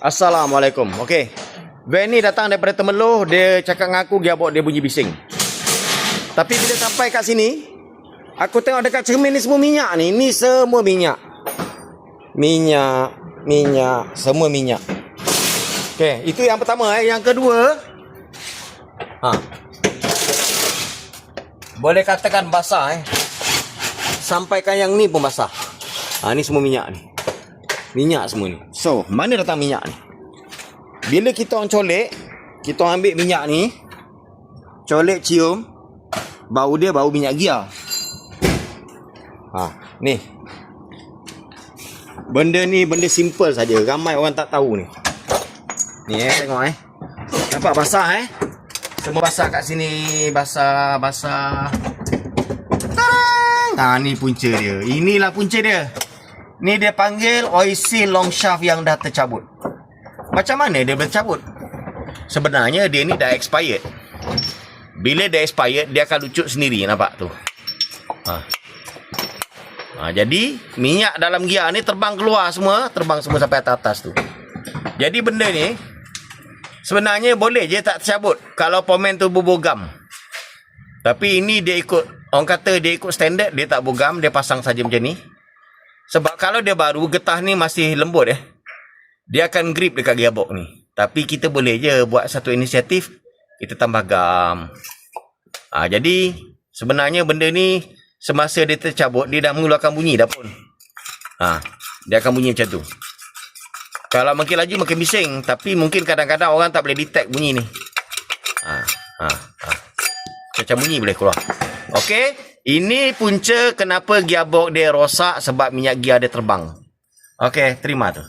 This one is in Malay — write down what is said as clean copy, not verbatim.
Assalamualaikum. Okey. Van ni datang daripada Temeloh, dia cakap dengan aku gearbox dia bunyi bising. Tapi bila sampai kat sini, aku tengok dekat cermin ni semua minyak ni. Ni semua minyak. Minyak, semua minyak. Okey, itu yang pertama. Yang kedua, boleh katakan basah. Sampaikan yang ni pun basah. Ni semua minyak ni. Minyak semua ni. So, mana datang minyak ni? Bila kita orang colek, kita orang ambil minyak ni, colek cium, bau dia bau minyak gear. Ni. Benda ni benda simple saja. Ramai orang tak tahu ni. Ni tengok Nampak basah Semua basah kat sini, basah. Tarang! Ni punca dia. Inilah punca dia. Ni dia panggil oil seal long shaft yang dah tercabut. Macam mana dia boleh tercabut? Sebenarnya dia ni dah expired. Bila dah expired, dia akan lucut sendiri. Nampak tu? Jadi minyak dalam gear ni terbang keluar semua. Terbang semua sampai atas tu. Jadi benda ni sebenarnya boleh je tak tercabut kalau pomen tu berbogam. Tapi ini dia ikut, orang kata dia ikut standard. Dia tak bogam, dia pasang saja macam ni. Sebab kalau dia baru, getah ni masih lembut dia akan grip dekat gearbox ni. Tapi kita boleh je buat satu inisiatif, kita tambah gam. Jadi sebenarnya benda ni semasa dia tercabut, dia dah mengeluarkan bunyi dah pun. Dia akan bunyi macam tu. Kalau makin laju makin bising. Tapi mungkin kadang-kadang orang tak boleh detect bunyi ni. Macam bunyi boleh keluar. Okey. Ini punca kenapa gearbox dia rosak, sebab minyak gear dia terbang. Okey, terima tu.